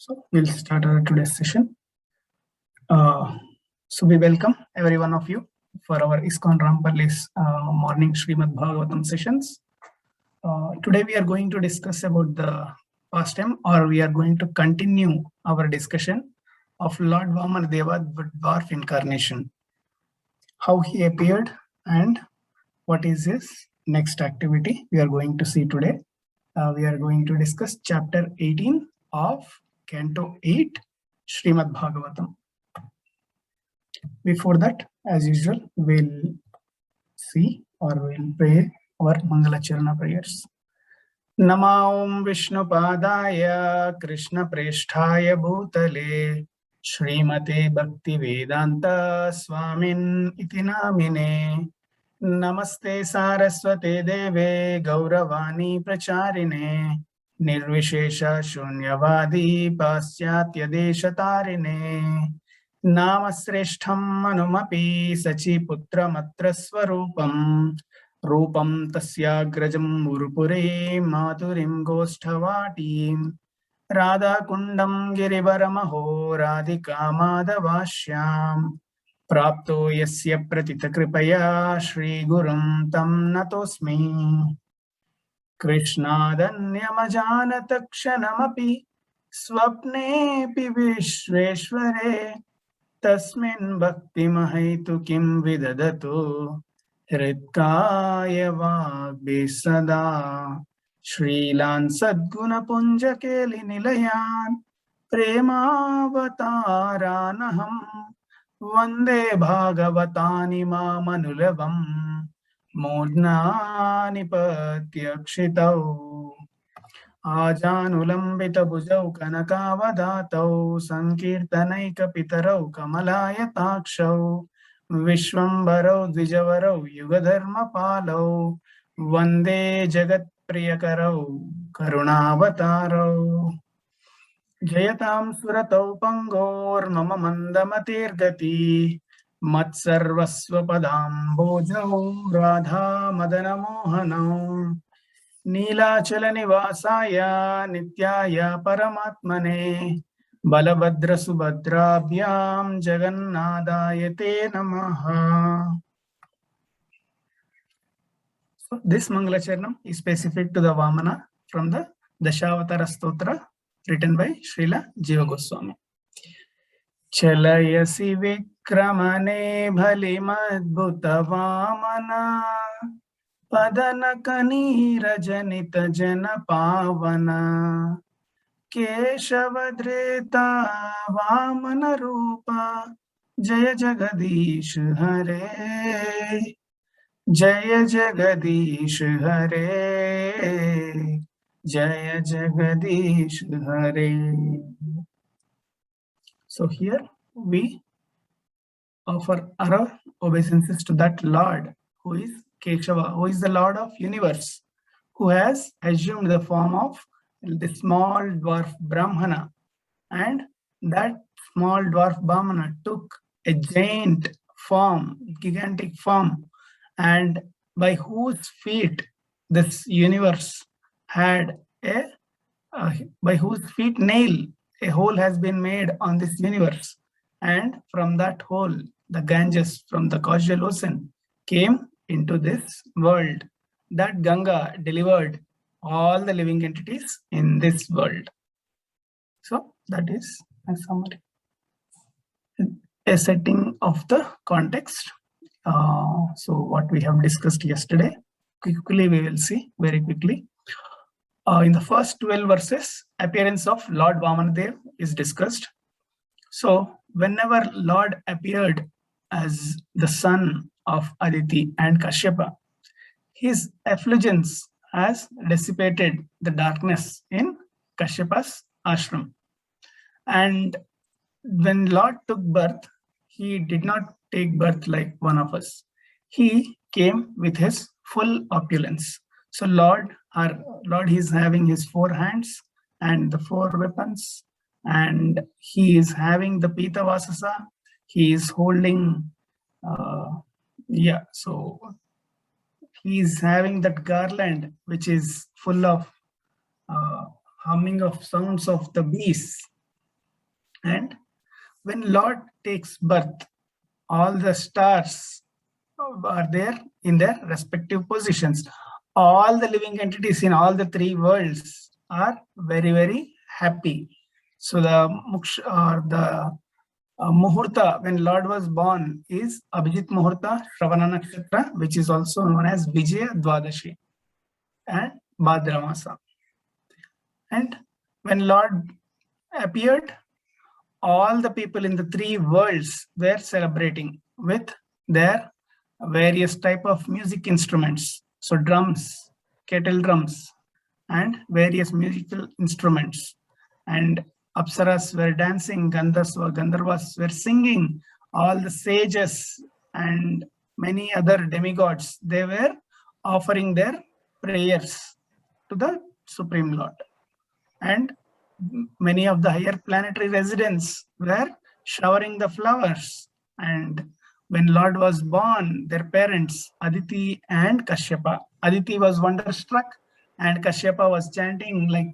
So we'll start our today's session. So we welcome every one of you for our ISKCON Rampalli's morning Srimad Bhagavatam sessions. Today we are going to discuss about the pastime, or we are going to continue our discussion of Lord Vamanadeva, the dwarf incarnation, how he appeared and what is his next activity we are going to see today. We are going to discuss chapter 18 of Canto 8, Srimad Bhagavatam. Before that, as usual, we'll see or we'll pray our Mangalacharana prayers. Namaum Vishnu Padaya Krishna Presthaya Bhutale Srimate Bhakti Vedanta Swamin Iti Namine Namaste Saraswate Deve Gauravani Pracharine Nirvishesha Shunyavadi Pasyatya Deshatarine Namasreshtham Manumapi Sachiputramatra Swarupam Rupam Tasyagrajam Murupure Maturim Gosthavatim Radha Kundam Girivaramaho Radhika Madhavashyam Prapto Yasya Pratita Kripaya Shri Gurum Tam Natosmi Krishnadanyamajanatakshanamapi Swapnepi Vishveshware Tasmin Bhakti Mahaitu Kim Vidadatu Hritkaya Vagbi Sada Shrilan Sadguna Punjakeli Nilayan Premavataranaham Vande Bhagavatani Mamanulevam Mudnani Patyakshitau Ajanulambita Bhujau Kanakavadatau Sankirtanaika Pitarau Kamalayatakshav Vishwambarau Dvijavarau Yugadharma Palau Vande Jagat Priyakarau Karunavatarau Jayatam Suratau Pangor Mama Mandamatirgati Matsarvasva Padam Bojau Radha Madana Mohanau Neelachala Nivasaya Nityaya Paramatmane Balabhadra Subhadrabhyam Jagannadayate Namaha. So this Mangalacharanam is specific to the Vamana from the Dashavatara Stotra written by Srila Jiva Goswami. Chalayasi Vikramane Bhalimadbhuta Vamana Padanakani Rajanita Jana Pavana Keshavadreta Vamana Rupa Jaya Jagadish Hare Jaya Jagadish Hare Jaya Jagadish Hare. So here we offer our obeisances to that Lord who is Keshava, who is the Lord of universe, who has assumed the form of the small dwarf Brahmana, and that small dwarf Brahmana took a giant form, gigantic form, and by whose feet this universe had by whose feet nail a hole has been made on this universe, and from that hole the Ganges from the causal ocean came into this world. That Ganga delivered all the living entities in this world. So that is a summary, a setting of the context. So what we have discussed yesterday, quickly we will see very quickly. In the first 12 verses, appearance of Lord Vamanadev is discussed. So whenever Lord appeared as the son of Aditi and Kashyapa, his effulgence has dissipated the darkness in Kashyapa's ashram. And when Lord took birth, he did not take birth like one of us. He came with his full opulence. So Lord is having his 4 hands and the 4 weapons, and he is having the Pita Vasasa. He is holding, so he is having that garland which is full of humming of sounds of the bees, And when Lord takes birth, all the stars are there in their respective positions. All the living entities in all the three worlds are very, very happy. So the Muhurta, when Lord was born, is Abhijit Muhurta, Shravana Nakshatra, which is also known as Vijaya Dwadashi and Bhadramasa. And when Lord appeared, all the people in the three worlds were celebrating with their various type of music instruments. So drums, kettle drums, and various musical instruments. And Apsaras were dancing, Gandharvas were singing, all the sages and many other demigods, they were offering their prayers to the Supreme Lord. And many of the higher planetary residents were showering the flowers. And when Lord was born, their parents, Aditi and Kashyapa, Aditi was wonderstruck and Kashyapa was chanting like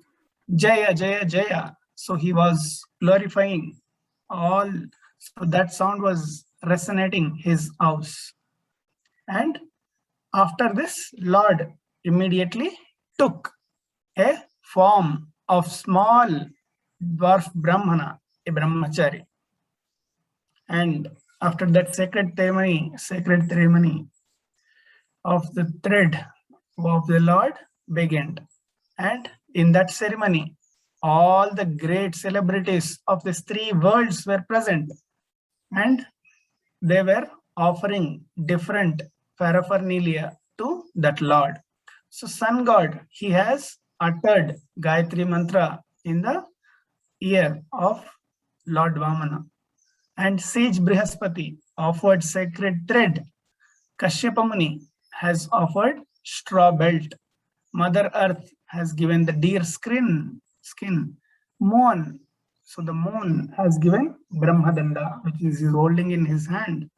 Jaya, Jaya, Jaya. So he was glorifying all. So that sound was resonating his house. And after this, Lord immediately took a form of small dwarf Brahmana, a brahmachari. And after that sacred ceremony of the thread of the Lord began. And in that ceremony, all the great celebrities of these three worlds were present. And they were offering different paraphernalia to that Lord. So Sun God, he has uttered Gayatri Mantra in the ear of Lord Vamana. And sage Brihaspati offered sacred thread. Kashyapa Muni has offered straw belt. Mother Earth has given the deer skin. Moon, so the moon has given Brahmadanda, which is holding in his hand.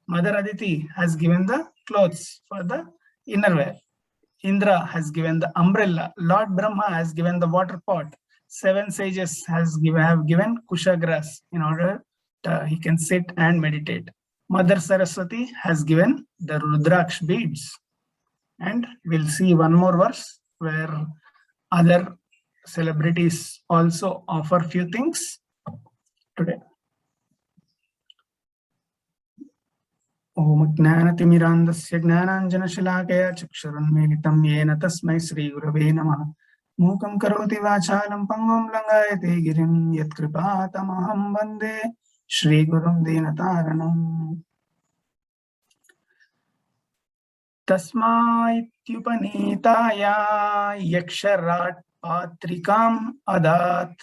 Mother Aditi has given the clothes for the innerwear. Indra has given the umbrella. Lord Brahma has given the water pot. 7 sages have given kusha grass in order he can sit and meditate. Mother Saraswati has given the Rudraksh beads. And we'll see one more verse where other celebrities also offer few things today. Om Jnanatimirandasya Gnananjanashilakaya Chakshurunmilitam Yena Tasmai Sri Gurave Namaha Mukam Karoti Vachalam Pangum Langayate Girim Yatkripatamaham Vande Shri Gurum Dinataranam. Tasmaityupanitaya Yaksharat Patrikam Adat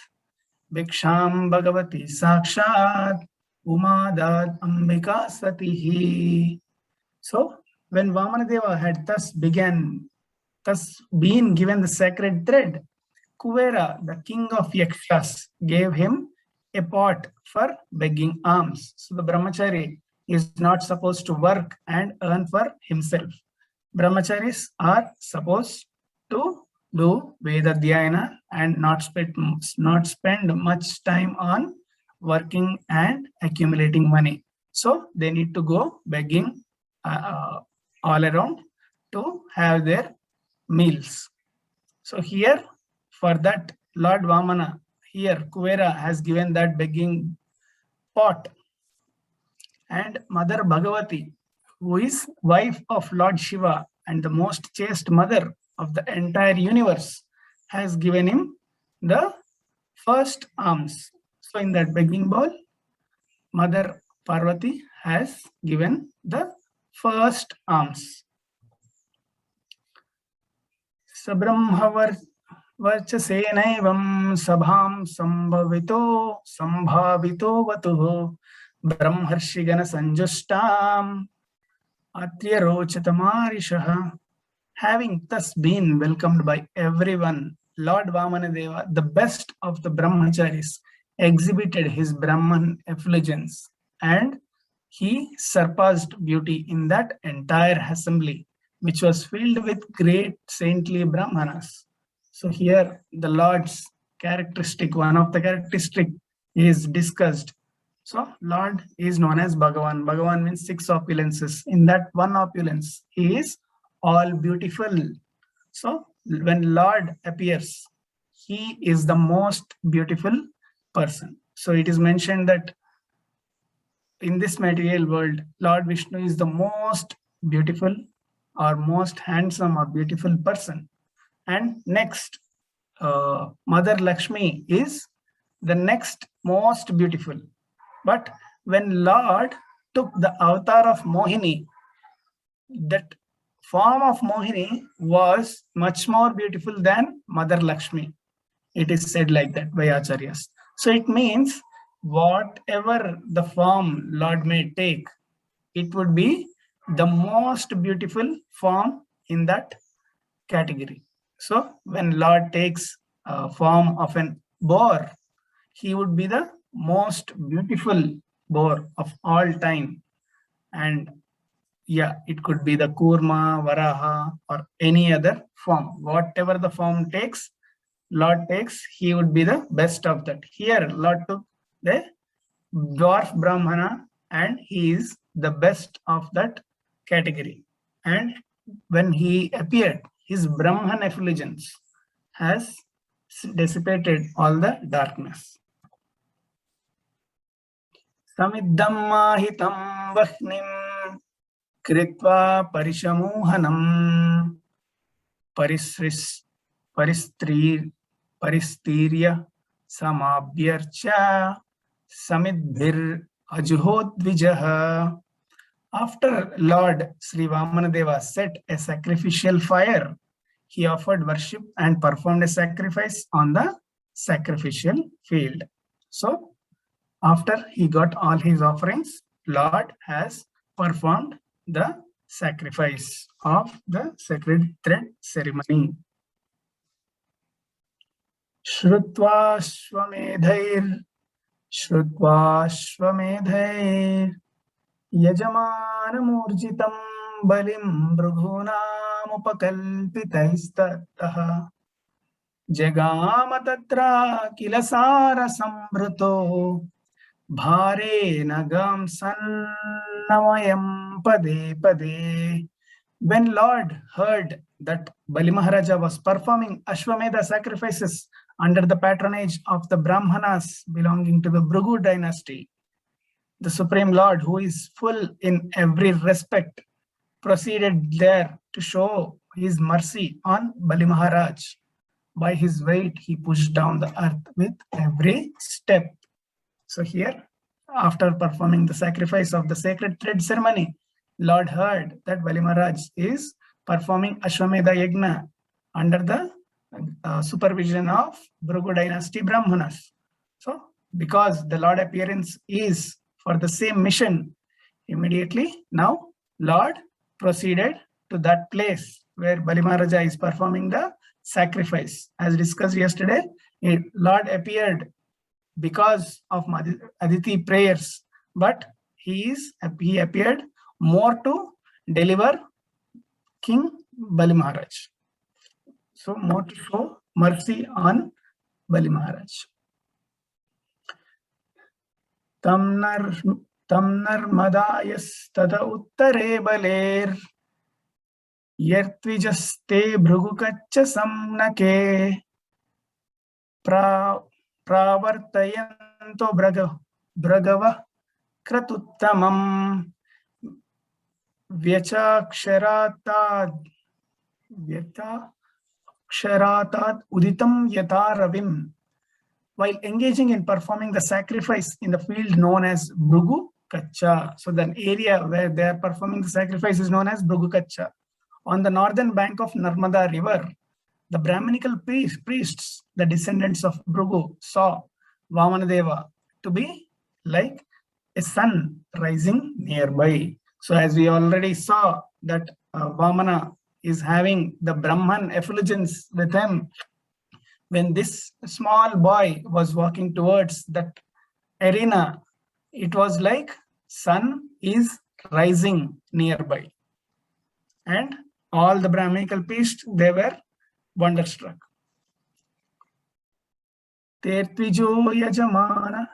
Bhiksham Bhagavati Sakshat Umadad Ambika Satihi. So when Vamanadeva had thus been given the sacred thread, Kuvera, the king of Yakshas, gave him a pot for begging alms. So the brahmachari is not supposed to work and earn for himself. Brahmacharis are supposed to do Veda Dhyayana and not spend much time on working and accumulating money. So they need to go begging all around to have their meals. So here, for that, Lord Vamana, here Kuvera has given that begging pot. And Mother Bhagavati, who is wife of Lord Shiva and the most chaste mother of the entire universe, has given him the first alms. So in that begging bowl, Mother Parvati has given the first alms. Sabrahma Varchasenaivam Sabham Sambhavito Vatuho Brahmarshigana Sanjustam Atryarochatamarishah. Having thus been welcomed by everyone, Lord Vamanadeva, the best of the brahmacharis, exhibited his Brahman effulgence, and he surpassed beauty in that entire assembly, which was filled with great saintly Brahmanas. So here the Lord's characteristic, one of the characteristic is discussed. So Lord is known as Bhagavan. Bhagavan means 6 opulences. In that one opulence, he is all beautiful. So when Lord appears, he is the most beautiful person. So it is mentioned that in this material world, Lord Vishnu is the most beautiful or most handsome or beautiful person. And next, Mother Lakshmi is the next most beautiful. But when Lord took the avatar of Mohini, that form of Mohini was much more beautiful than Mother Lakshmi. It is said like that by Acharyas. So it means whatever the form Lord may take, it would be the most beautiful form in that category. So when Lord takes a form of an boar, he would be the most beautiful boar of all time. And yeah, it could be the Kurma, Varaha, or any other form. Whatever the form takes, Lord takes, he would be the best of that. Here, Lord took the dwarf Brahmana and he is the best of that category. And when he appeared, his Brahman effulgence has dissipated all the darkness. Samiddham mahitam vahnim kritva parishamohanam paristirya samabhyarcha samidbhir ajuhodvijaha. After Lord Sri Vamanadeva set a sacrificial fire, he offered worship and performed a sacrifice on the sacrificial field. So after he got all his offerings, Lord has performed the sacrifice of the sacred thread ceremony. Shrutva Shvamedhair Yajamanamurjitam Balim Bhrugunamupakalpitaistatah Jagama Tatra Kilasara Sambrito Bhare Nagam Sannamayam Pade Pade. When Lord heard that Bali Maharaja was performing Ashwamedha sacrifices under the patronage of the Brahmanas belonging to the Bhrigu dynasty, the Supreme Lord, who is full in every respect, proceeded there to show his mercy on Bali Maharaj. By his weight, he pushed down the earth with every step. So here, after performing the sacrifice of the sacred thread ceremony, Lord heard that Bali Maharaj is performing Ashwamedha Yajna under the supervision of Bhrigu dynasty Brahmanas. So because the Lord appearance is for the same mission, immediately now Lord proceeded to that place where Bali Maharaja is performing the sacrifice. As discussed yesterday, Lord appeared because of Aditi prayers, but he appeared more to deliver King Bali Maharaj. So more to show mercy on Bali Maharaj. Tamnar Madayas tada uttare baler Yertvijaste Bhrugukaccha samnake Pravartayanto Bragava Kratuttamam Vyachaksharatad Uditam Yata Ravim. While engaging in performing the sacrifice in the field known as Bhrigu Kacha. So the area where they are performing the sacrifice is known as Bhrigu Kacha. On the northern bank of Narmada river, the Brahminical priests, the descendants of Bhrigu, saw Vamanadeva to be like a sun rising nearby. So as we already saw that Vamana is having the Brahman effulgence with him, when this small boy was walking towards that arena, it was like sun is rising nearby. And all the Brahminical priests, they were wonderstruck. Tertvijo Yajamana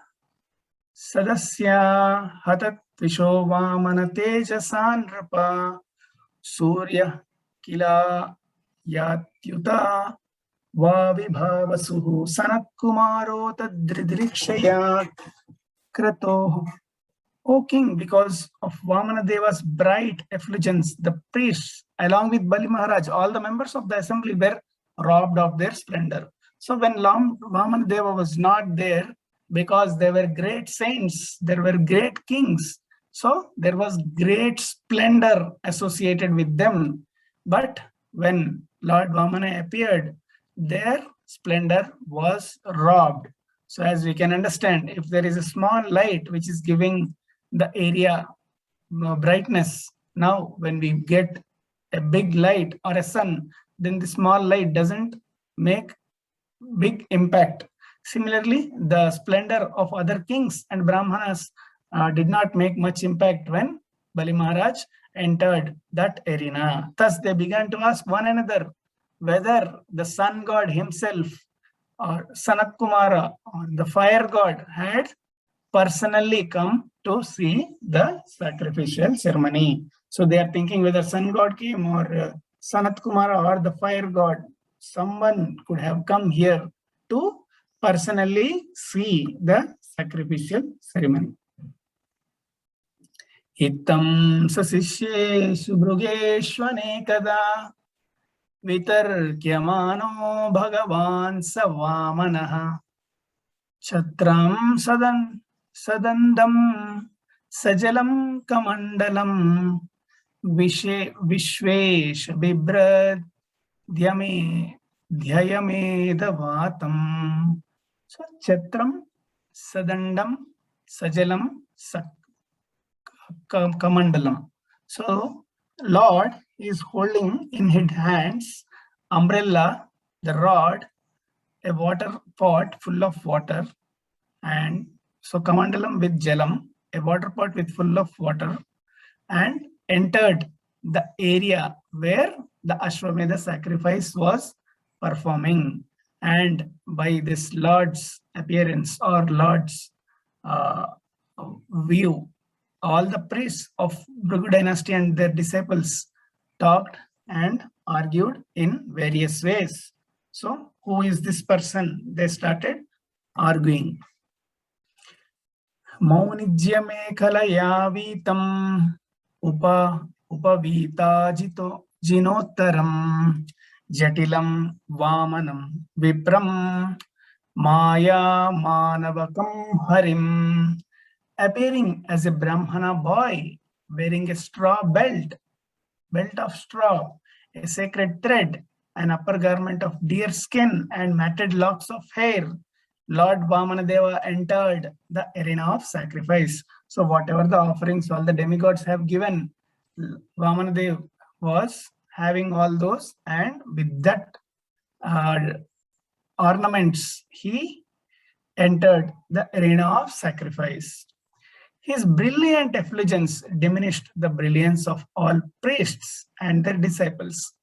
Sadasya hatat visho vamana tejasan rapa surya kila yatyuta vavibhavasuhu sanat kumaro tadridrikshaya krato. O king, because of Vamana Deva's bright effulgence, the priests, along with Bali Maharaj, all the members of the assembly were robbed of their splendor. So when Vamana Deva was not there, because they were great saints, there were great kings, so there was great splendor associated with them. But when Lord Vamana appeared, their splendor was robbed. So as we can understand, if there is a small light which is giving the area brightness, now when we get a big light or a sun, then the small light doesn't make big impact. Similarly, the splendor of other kings and brahmanas did not make much impact when Bali Maharaj entered that arena. Thus they began to ask one another whether the sun god himself or Sanat Kumara, or the fire god, had personally come to see the sacrificial ceremony. So they are thinking whether sun god came or Sanat Kumara or the fire god. Someone could have come here to personally see the sacrificial ceremony. Hittam sasishyeshu bhrugeshvanekada vitarkyamano bhagavan savamanaha Chatram sadandam sajalam kamandalam vishvesh bibrad dhyayamedavatam. So Chatram sadandam sajalam kamandalam. So Lord is holding in his hands umbrella, the rod, a water pot full of water, and so kamandalam with jalam, a water pot with full of water, and entered the area where the Ashwamedha sacrifice was performing. And by this Lord's appearance or Lord's view, all the priests of Bhrigu dynasty and their disciples talked and argued in various ways. So, who is this person? They started arguing. Maunijya mekhalaya vitam upavita jinottaram jatilam vamanam vipram maya manavakam harim. Appearing as a Brahmana boy, wearing a straw belt of straw, a sacred thread, an upper garment of deer skin, and matted locks of hair, Lord Vamanadeva entered the arena of sacrifice. So whatever the offerings all the demigods have given, Vamanadeva was having all those, and with that ornaments, he entered the arena of sacrifice. His brilliant effulgence diminished the brilliance of all priests and their disciples,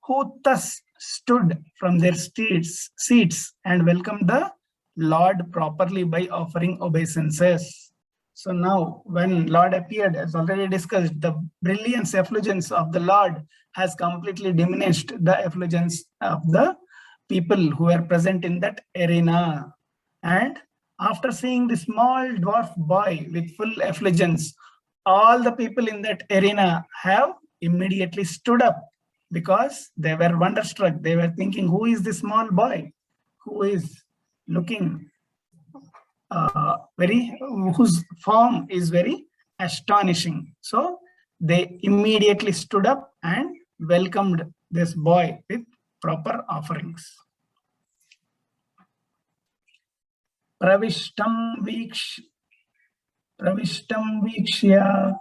who thus stood from their seats and welcomed the Lord properly by offering obeisances. So now, when Lord appeared, as already discussed, the brilliance, effulgence of the Lord has completely diminished the effulgence of the people who were present in that arena. And after seeing the small dwarf boy with full effulgence, all the people in that arena have immediately stood up because they were wonderstruck. They were thinking, who is this small boy who is looking whose form is very astonishing? So they immediately stood up and welcomed this boy with proper offerings. Pravishtam vikshya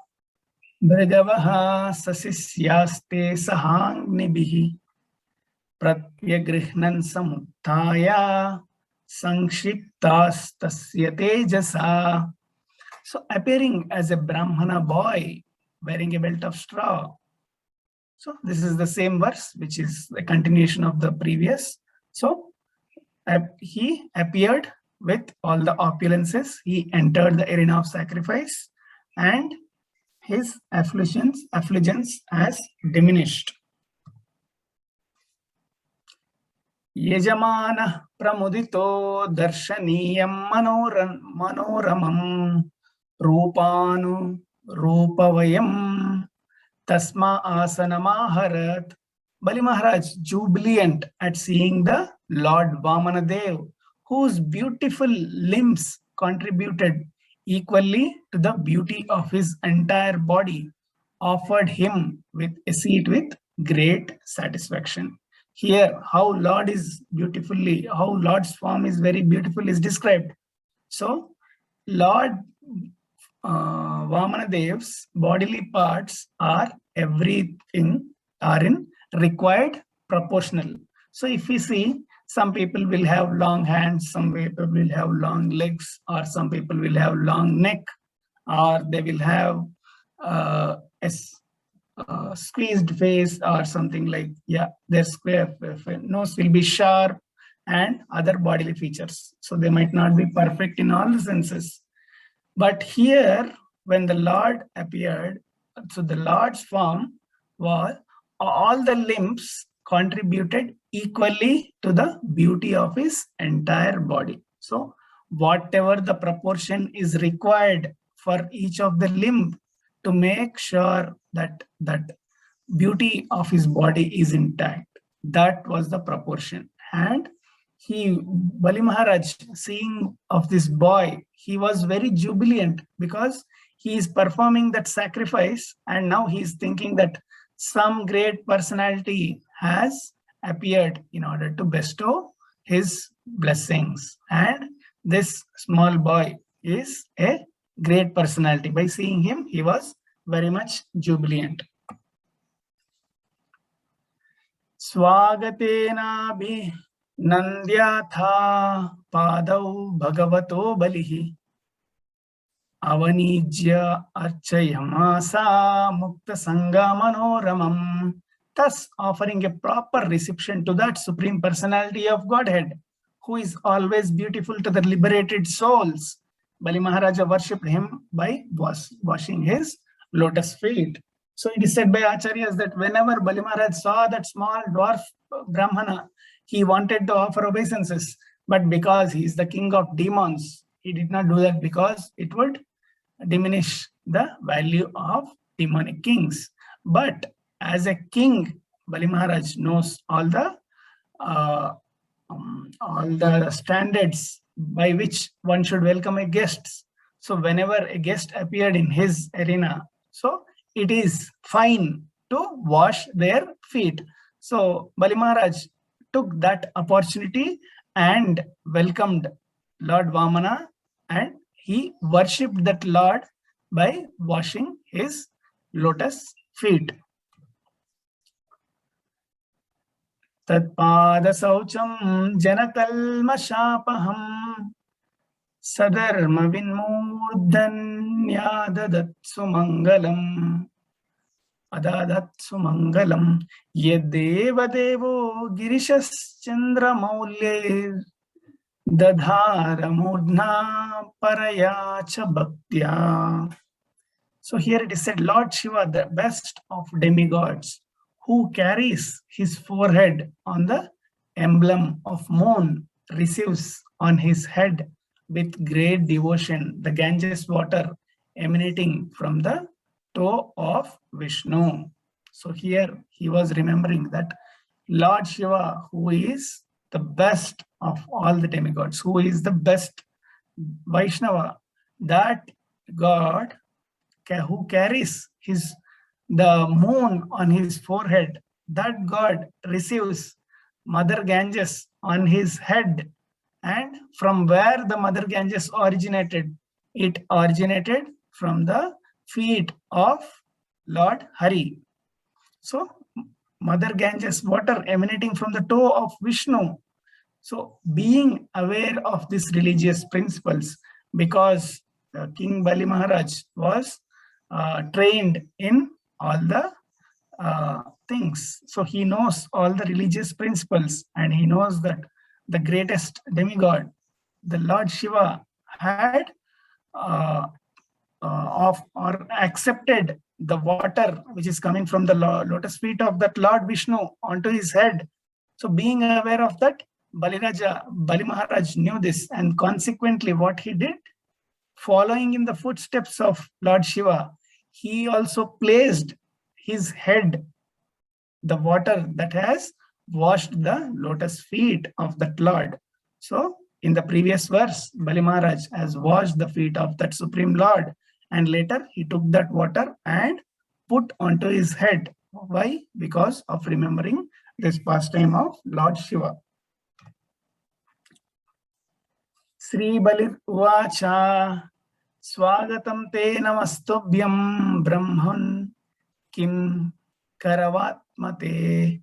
Bhagavaha sasisyaste sahagnibihi pratyagrihnam samuttaya sankshriptastasya tejasa. So appearing as a Brahmana boy wearing a belt of straw. So this is the same verse, which is the continuation of the previous. So he appeared with all the opulences. He entered the arena of sacrifice, and his affligens has diminished. यजमानः प्रमुदितो दर्शनीयं मनोरमं रूपानुरूपवयं तस्मा आसनमाहरत. Bali Maharaj, jubilant at seeing the Lord Vamanadev, whose beautiful limbs contributed equally to the beauty of his entire body, offered him with a seat with great satisfaction. Here, how Lord's form is very beautiful is described. So, Lord Vamanadev's bodily parts are in required proportional. So if we see, some people will have long hands, some people will have long legs, or some people will have long neck, or they will have a squeezed face or something like, their square nose will be sharp and other bodily features. So they might not be perfect in all the senses. But here, when the Lord appeared, so the Lord's form was, all the limbs contributed equally to the beauty of his entire body. So whatever the proportion is required for each of the limb to make sure that beauty of his body is intact, that was the proportion. And Bali Maharaj, seeing of this boy, he was very jubilant because he is performing that sacrifice, and now he is thinking that some great personality has appeared in order to bestow his blessings. And this small boy is a great personality. By seeing him, he was very much jubilant. Swagatena Nandyatha Padau Bhagavato Balihi Avanijya Archayamasa Mukta Sangha Manoramam. Thus offering a proper reception to that Supreme Personality of Godhead, who is always beautiful to the liberated souls. Bali Maharaja worshipped him by washing his lotus feet. So it is said by Acharyas that whenever Bali Maharaj saw that small dwarf Brahmana, he wanted to offer obeisances, but because he is the king of demons, he did not do that because it would diminish the value of demonic kings. But as a king, Bali Maharaj knows all the standards by which one should welcome a guest. So whenever a guest appeared in his arena, so it is fine to wash their feet. So Bali Maharaj took that opportunity and welcomed Lord Vamana, and he worshipped that Lord by washing his lotus feet. Tatpada saucham janakalmashapaham sadarma vinmurdanyadadatsu mangalam adadatsu mangalam yadeva devo girishas chandra maulye dadhara mudna parayacha bhaktya. So here it is said, Lord Shiva, the best of demigods, who carries his forehead on the emblem of moon, receives on his head with great devotion the Ganges water emanating from the toe of Vishnu. So here he was remembering that Lord Shiva, who is the best of all the demigods, who is the best Vaishnava, that God who carries the moon on his forehead, that God receives Mother Ganges on his head. And from where the Mother Ganges originated? It originated from the feet of Lord Hari. So Mother Ganges water emanating from the toe of Vishnu. So being aware of these religious principles, because King Bali Maharaj was trained in all the things. So he knows all the religious principles, and he knows that the greatest demigod, the Lord Shiva had or accepted the water which is coming from the lotus feet of that Lord Vishnu onto his head. So being aware of that, Bali Maharaj knew this, and consequently what he did, following in the footsteps of Lord Shiva, he also placed his head, the water that has washed the lotus feet of that Lord. So in the previous verse, Bali Maharaj has washed the feet of that Supreme Lord, and later he took that water and put onto his head. Why? Because of remembering this pastime of Lord Shiva. Sri Balir Uvacha Swagatam te namastubhyam Brahman Kim Karavatmate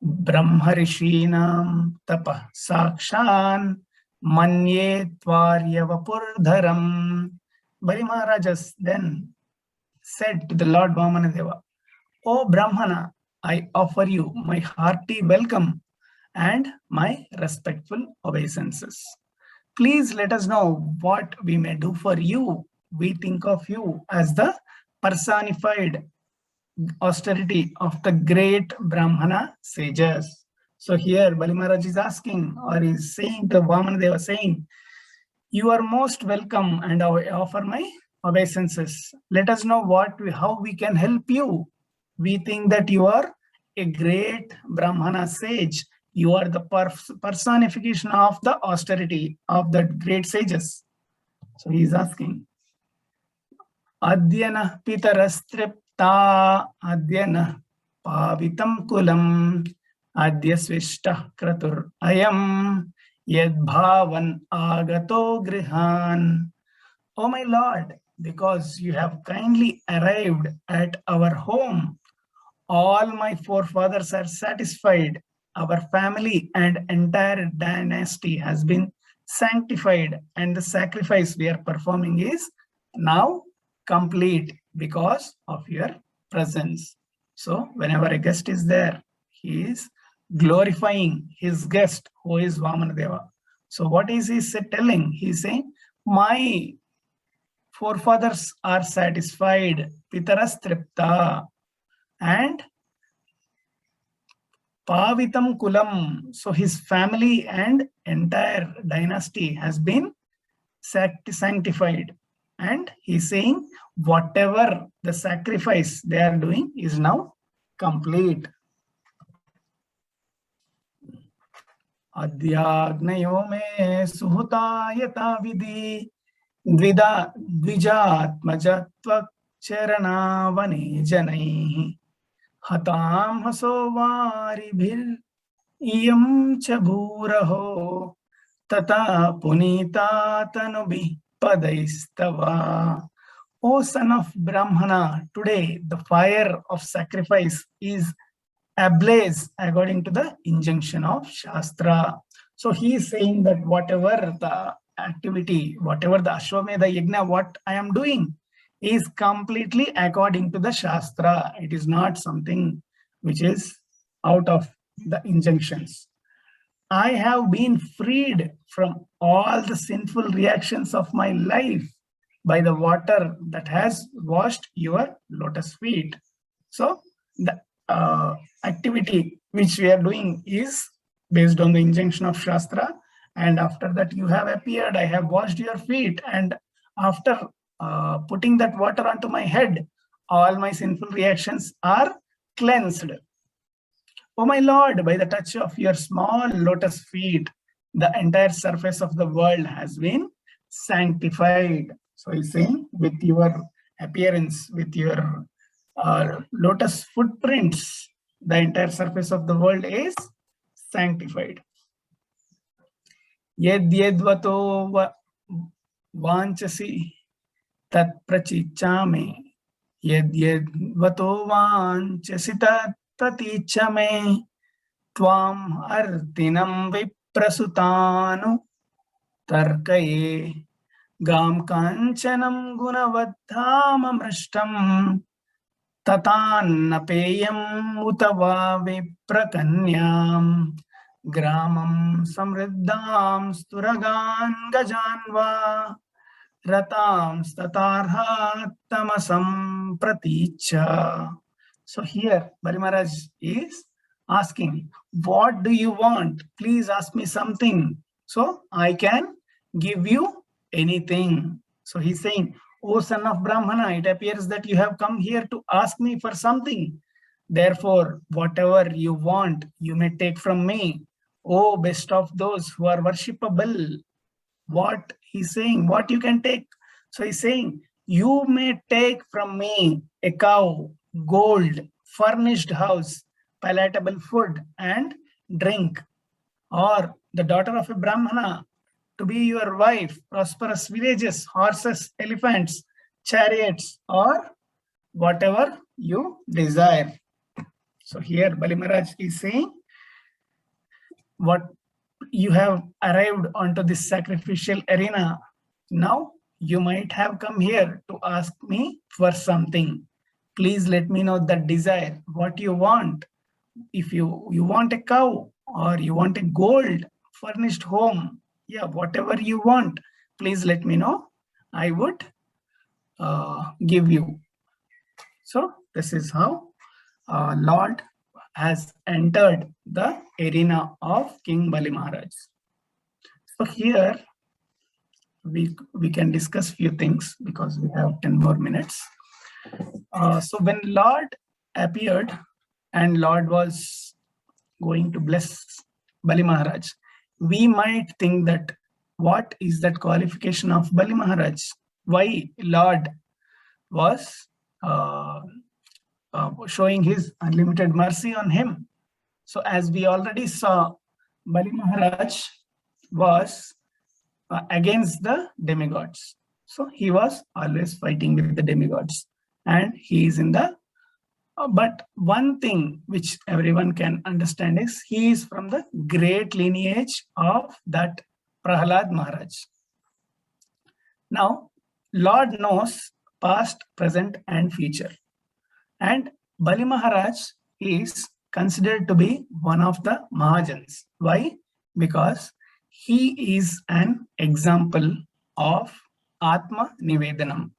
Brahmarishinam Tapa Sakshan Manye Tvaryavapurdharam. Bali Maharajas then said to the Lord Vamanadeva, O Brahmana, I offer you my hearty welcome and my respectful obeisances. Please let us know what we may do for you. We think of you as the personified austerity of the great Brahmana sages. So here Bali Maharaj is asking, or is saying to Vamanadeva, saying, you are most welcome and I offer my obeisances. Let us know how we can help you. We think that you are a great Brahmana sage. You are the personification of the austerity of the great sages. So he is asking, Adyana pitarastripta adyana pavitam kulam adya svishta kratur ayam yad bhavan agato grihan. O my Lord, because you have kindly arrived at our home, all my forefathers are satisfied. Our family and entire dynasty has been sanctified, and the sacrifice we are performing is now complete because of your presence. So whenever a guest is there, he is glorifying his guest, who is Vamanadeva. So what is he telling? He is saying, my forefathers are satisfied, Pitaras Tripta, and Pavitam Kulam. So his family and entire dynasty has been sanctified. And he's saying whatever the sacrifice they are doing is now complete. Adhyagnayo me suhutayata vidhi dvijatmajatva charanavane janaihi hatam haso varibhir iyam cha bhuraho tata punita tanubi padaistava. O son of Brahmana, today the fire of sacrifice is ablaze according to the injunction of Shastra. So he is saying that whatever the activity, whatever the Ashwamedha Yajna, what I am doing is completely according to the Shastra. It is not something which is out of the injunctions. I have been freed from all the sinful reactions of my life by the water that has washed your lotus feet. So the activity which we are doing is based on the injunction of Shastra, and after that you have appeared, I have washed your feet, and after putting that water onto my head, all my sinful reactions are cleansed. O my Lord, by the touch of your small lotus feet, the entire surface of the world has been sanctified. So he's saying, with your appearance, with your lotus footprints, the entire surface of the world is sanctified. Yed yedvato vanchasi tat prachichame. Yed yedvato vanchasi tat pratichame. Tvam artinam viprasutanu tarkaye gam kanchanam gunavaddhamamrishtam tatannapeyam utava viprakanyam Gramam samriddham sturagan gajanva ratam statarha tamasam praticha. So here Bali Maharaj is asking, what do you want? Please ask me something so I can give you anything. So he's saying, O son of Brahmana, it appears that you have come here to ask me for something. Therefore, whatever you want, you may take from me. O best of those who are worshipable. What he's saying, what you can take. So he's saying, you may take from me a cow, gold, furnished house, palatable food and drink, or the daughter of a Brahmana to be your wife, prosperous villages, horses, elephants, chariots, or whatever you desire. So here Bali Maharaj is saying, what you have arrived onto this sacrificial arena. Now you might have come here to ask me for something. Please let me know that desire, what you want. If you want a cow, or you want a gold furnished home, yeah, whatever you want, please let me know. I would give you. So this is how Lord has entered the arena of King Bali Maharaj. So here we can discuss few things because we have 10 more minutes. So when Lord appeared and Lord was going to bless Bali Maharaj, we might think that what is that qualification of Bali Maharaj? Why Lord was showing his unlimited mercy on him? So as we already saw, Bali Maharaj was against the demigods. So he was always fighting with the demigods, and he is in the but one thing which everyone can understand is he is from the great lineage of that Prahlad Maharaj. Now, Lord knows past, present, and future. And Bali Maharaj is considered to be one of the Mahajans. Why? Because he is an example of Atma Nivedanam.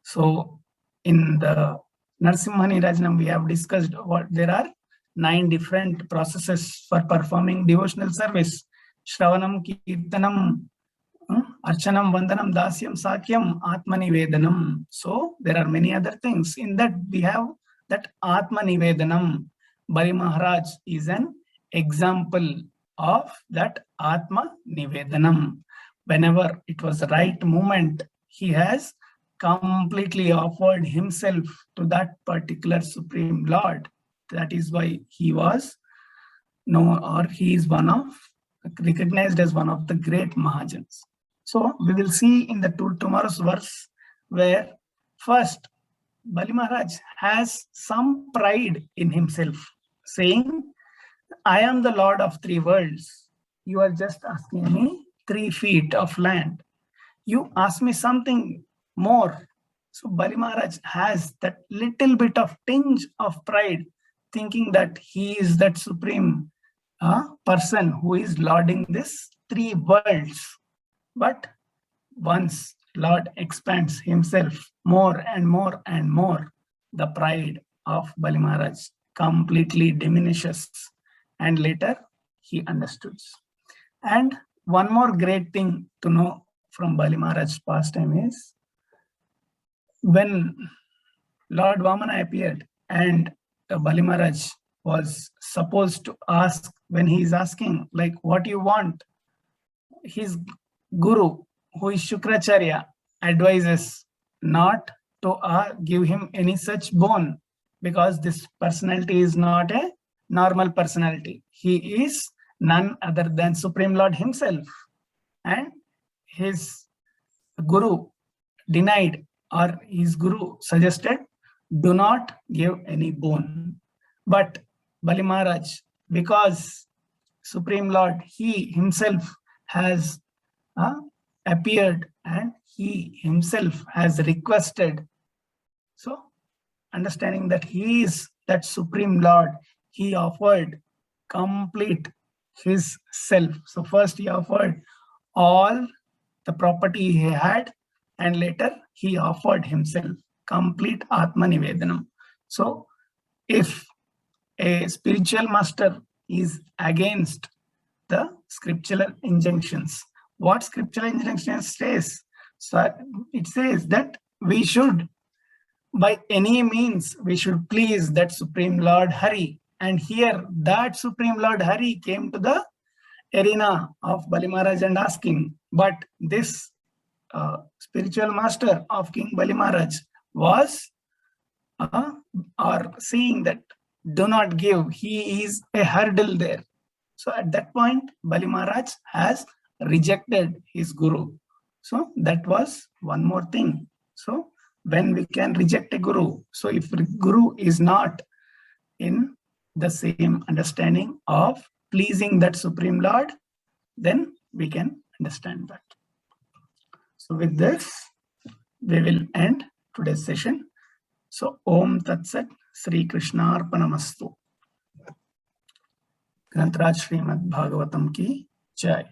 So, in the Narasimha Nirajanam, we have discussed what there are 9 different processes for performing devotional service. Shravanam, Kirtanam, Archanam, Vandanam, Dasyam, Sakyam, Atma Nivedanam. So there are many other things. In that we have that Atma Nivedanam. Bali Maharaj is an example of that Atma Nivedanam. Whenever it was the right moment, he has completely offered himself to that particular Supreme Lord. That is why he was known, or he is recognized as one of the great Mahajans. So we will see in the tomorrow's verse where first Bali Maharaj has some pride in himself, saying, I am the Lord of 3 worlds. You are just asking me 3 feet of land. You ask me something more. So Bali Maharaj has that little bit of tinge of pride, thinking that he is that supreme person who is lording this 3 worlds. But once Lord expands himself more and more and more, the pride of Bali Maharaj completely diminishes, and later he understood. And one more great thing to know from Bali Maharaj's pastime is when Lord Vamana appeared and Bali Maharaj was supposed to ask, when he is asking, like, what you want, his guru, who is Shukracharya, advises not to give him any such boon, because this personality is not a normal personality. He is none other than Supreme Lord himself. And his guru denied, or his guru suggested, do not give any boon. But Bali Maharaj, because Supreme Lord, he himself has appeared and he himself has requested. So, understanding that he is that Supreme Lord, he offered complete his self. So first he offered all the property he had, and later he offered himself, complete Atma Nivedanam. So if a spiritual master is against the scriptural injunctions, what scriptural injunctions says? So it says that we should, by any means, we should please that Supreme Lord Hari. And here that Supreme Lord Hari came to the arena of Bali Maharaj and asking, but this spiritual master of King Bali Maharaj was or seeing that do not give, he is a hurdle there. So at that point, Bali Maharaj has rejected his guru. So that was one more thing. So when we can reject a guru, so if guru is not in the same understanding of pleasing that Supreme Lord, then we can understand that. So with this, we will end today's session. So Om Tat Sat, Sri Krishna Arpanamastu. Grantaraj Srimad Bhagavatam ki Jai.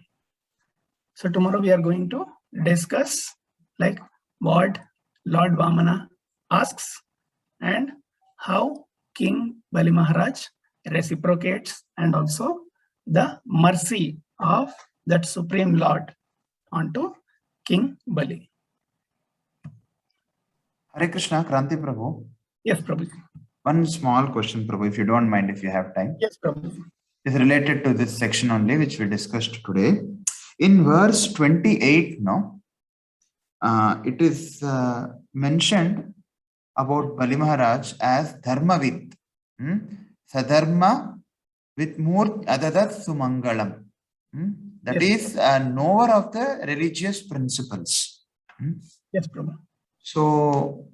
So tomorrow we are going to discuss like what Lord Vamana asks and how King Bali Maharaj reciprocates, and also the mercy of that Supreme Lord onto King Bali. Hare Krishna, Kranti Prabhu. Yes, Prabhu. One small question, Prabhu, if you don't mind, if you have time. Yes, Prabhu. Is related to this section only, which we discussed today. In verse 28, it is mentioned about Bali Maharaj as Dharmavid. Sadharma with Murt Adadat Sumangalam. That is a knower of the religious principles. Yes, Prabhu. So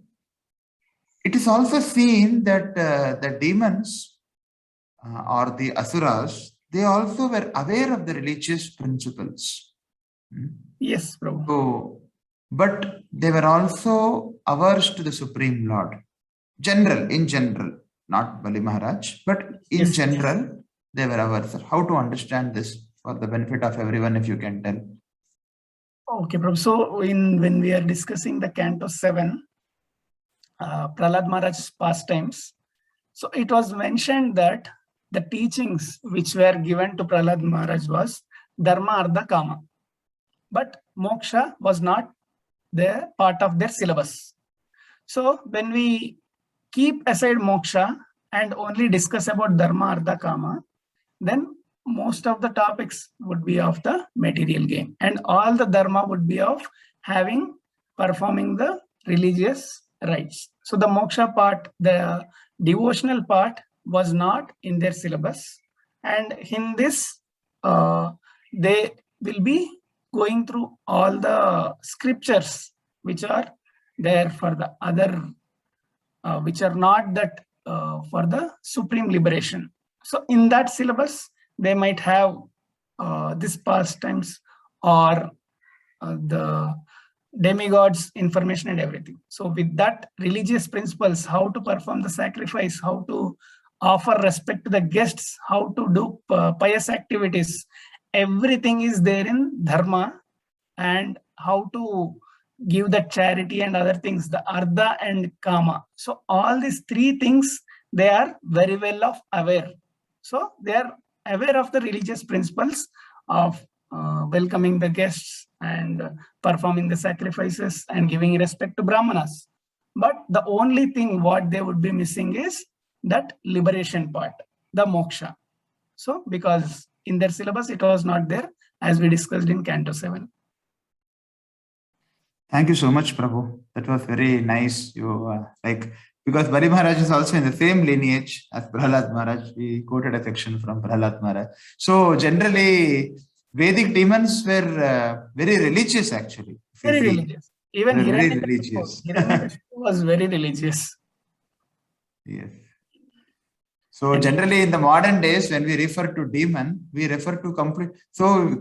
it is also seen that the demons or the asuras, they also were aware of the religious principles. Yes, Prabhu. So, but they were also averse to the Supreme Lord. In general, not Bali Maharaj, but in general, they were averse. How to understand this for the benefit of everyone, if you can tell? Okay, Prabhu. So when we are discussing the Canto 7, Prahlad Maharaj's pastimes, so it was mentioned that the teachings which were given to Prahlad Maharaj was Dharma, Artha, Kama. But Moksha was not the part of their syllabus. So when we keep aside Moksha and only discuss about Dharma, Artha, Kama, then most of the topics would be of the material gain. And all the Dharma would be of performing the religious rites. So the Moksha part, the devotional part, was not in their syllabus, and in this they will be going through all the scriptures which are there for the other which are not that for the supreme liberation. So in that syllabus they might have this pastimes or the demigods information and everything. So with that religious principles, how to perform the sacrifice, how to offer respect to the guests, how to do pious activities, everything is there in Dharma, and how to give the charity and other things, the Artha and Kama. So all these three things, they are very well aware. So they are aware of the religious principles of welcoming the guests and performing the sacrifices and giving respect to Brahmanas. But the only thing what they would be missing is that liberation part, the moksha. So because in their syllabus it was not there, as we discussed in Canto 7. Thank you so much, Prabhu. That was very nice. You because Bali Maharaj is also in the same lineage as Prahlad Maharaj. We quoted a section from Prahlad Maharaj. So generally, Vedic demons were very religious, actually. Very religious. Even Hiranyakashipu was very religious. Yes. So generally in the modern days, when we refer to demon, we refer to complete. So we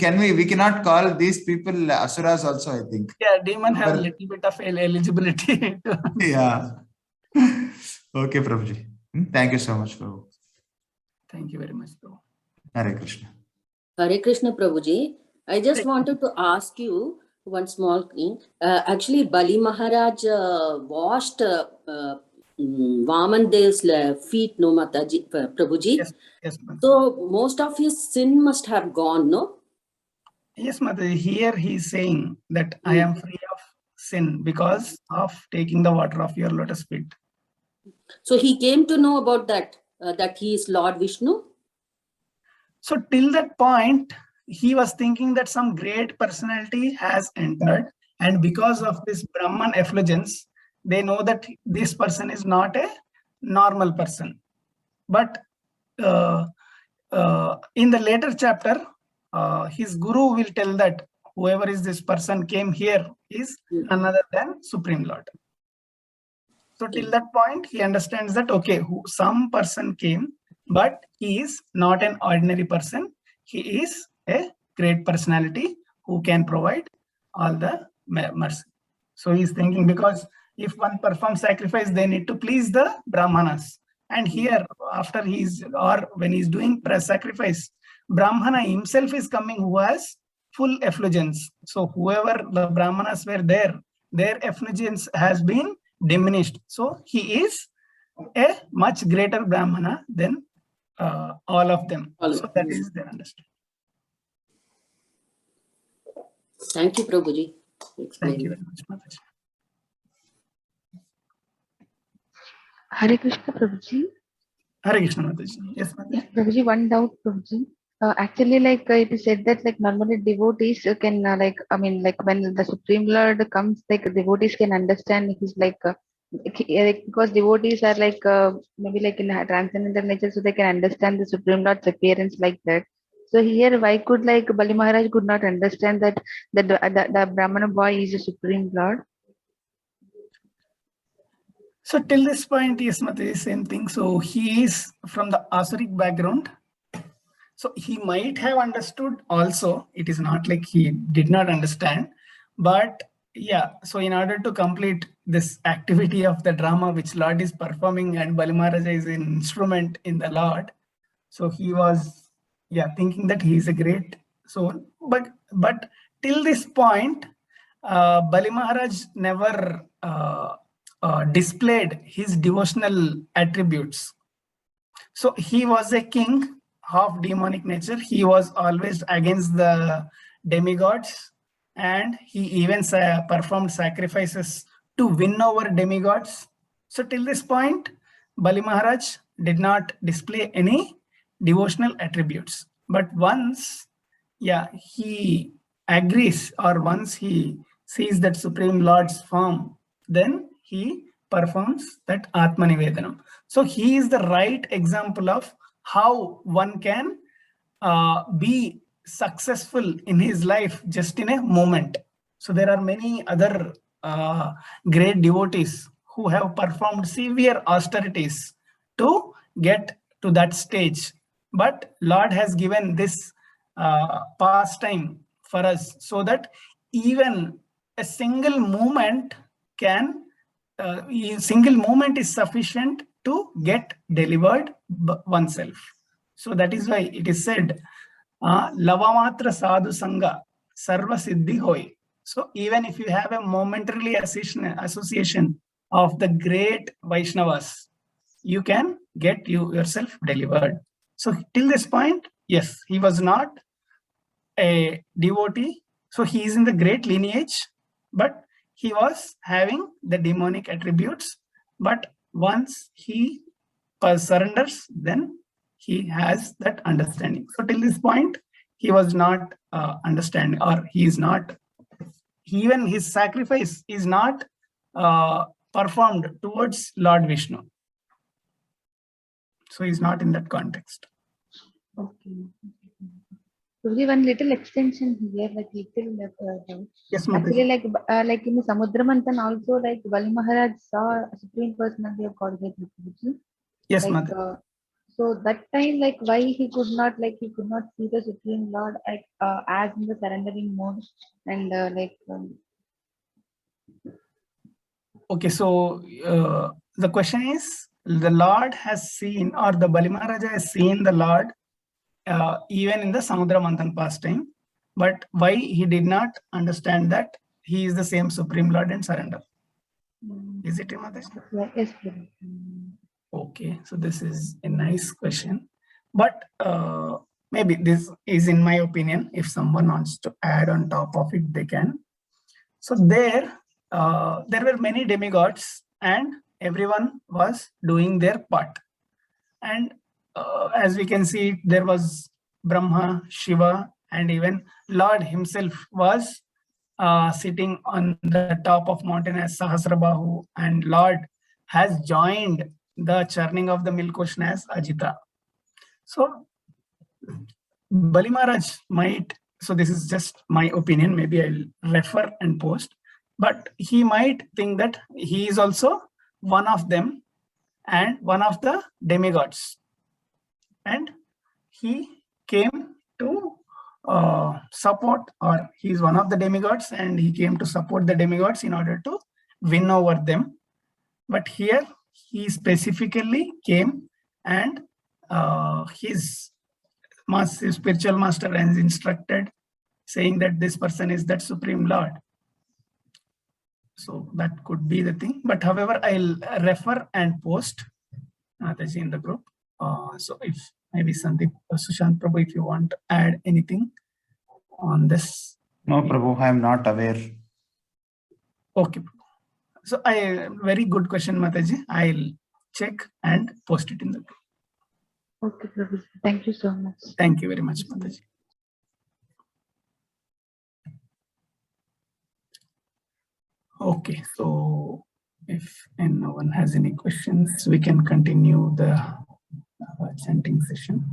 cannot call these people asuras also, I think. Yeah, demon have a little bit of eligibility. Yeah. Okay, Prabhuji. Thank you so much, Prabhu. Thank you very much, Prabhu. Hare Krishna. Hare Krishna Prabhuji. I just Hare wanted to ask you one small thing. Actually, Bali Maharaj washed Vaman Dev's feet, no Mataji, Prabhuji. Yes, yes, Mataji. So most of his sin must have gone, no? Yes, Mataji. Here he is saying that I am free of sin because of taking the water of your lotus feet. So he came to know about that, that he is Lord Vishnu. So till that point, he was thinking that some great personality has entered, and because of this Brahman effulgence, they know that this person is not a normal person. But in the later chapter, his guru will tell that whoever is this person came here is none other than Supreme Lord. So till that point, he understands that, okay, some person came, but he is not an ordinary person. He is a great personality who can provide all the mercy. So he's thinking, because if one performs sacrifice, they need to please the Brahmanas. And here, after when he's doing sacrifice, Brahmana himself is coming who has full effulgence. So whoever the Brahmanas were there, their effulgence has been diminished. So he is a much greater Brahmana than all of them. So that is their understanding. Thank you, Prabhuji. Thank you very much, Mataji. Hare Krishna Prabhuji. Hare Krishna, Mataji. Yes, Mataji. Yeah, Prabhuji, one doubt, Prabhuji. Actually, like it is said that like normally devotees can when the Supreme Lord comes, like devotees can understand his because devotees are maybe like in a transcendental nature, so they can understand the Supreme Lord's appearance like that. So here, why could like Bali Maharaj could not understand that the Brahmana boy is a Supreme Lord? So till this point, yes, Mataji, same thing. So he is from the Asuric background. So he might have understood also. It is not like he did not understand. But yeah, so in order to complete this activity of the drama which Lord is performing and Bali Maharaja is an instrument in the Lord, so he was thinking that he is a great soul. But till this point, Bali Maharaj never displayed his devotional attributes. So he was a king of demonic nature. He was always against the demigods, and he even performed sacrifices to win over demigods. So till this point, Bali Maharaj did not display any devotional attributes. But once, he agrees, or once he sees that Supreme Lord's form, then he performs that Atma Nivedanam. So he is the right example of how one can be successful in his life just in a moment. So there are many other great devotees who have performed severe austerities to get to that stage. But Lord has given this pastime for us so that even a single moment is sufficient to get delivered oneself. So that is why it is said, Lavamatra sadhu sangha sarva siddhi hoy. So even if you have a momentarily association of the great Vaishnavas, you can get yourself delivered. So till this point, yes, he was not a devotee. So he is in the great lineage, but he was having the demonic attributes. But once he surrenders, then he has that understanding. So till this point, he was not understanding, or he is not, even his sacrifice is not performed towards Lord Vishnu. So he's not in that context. Okay. Prabhuji, one little extension here, like little doubt. Yes, Actually, Mataji. like in Samudramanthan also, like Bali Maharaj saw a Supreme Personality of Godhead. Yes, Like, Mataji. so that time, like why he could not see the Supreme Lord as in the surrendering mode, and Okay, so the question is, the Lord has seen, or the Bali Maharaja has seen the Lord even in the Samudra Manthan pastime. But why he did not understand that he is the same Supreme Lord and surrender? Is it, Mataji? Yes, Prabhu. Okay, so this is a nice question, but maybe this is in my opinion. If someone wants to add on top of it, they can. So there were many demigods, and everyone was doing their part. And as we can see, there was Brahma, Shiva, and even Lord himself was sitting on the top of mountain as Sahasrabahu, and Lord has joined the churning of the milk ocean as Ajita. So Bali Maharaj might, so this is just my opinion, maybe I'll refer and post, but he might think that he is also one of them and one of the demigods. And he came to support, or he is one of the demigods, and he came to support the demigods in order to win over them. But here he specifically came, and his spiritual master has instructed, saying that this person is that Supreme Lord. So that could be the thing. But however, I'll refer and post Mataji in the group. So if maybe Sandeep or Sushant Prabhu, if you want to add anything on this. No, Prabhu, I am not aware. Okay. So very good question, Mataji. I'll check and post it in the group. Okay, Prabhu. Thank you so much. Thank you very much, Mataji. Okay, so if no one has any questions, we can continue the chanting session.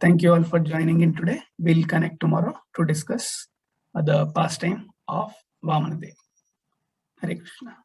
Thank you all for joining in today. We'll connect tomorrow to discuss the pastime of Vamanadev. Hare Krishna.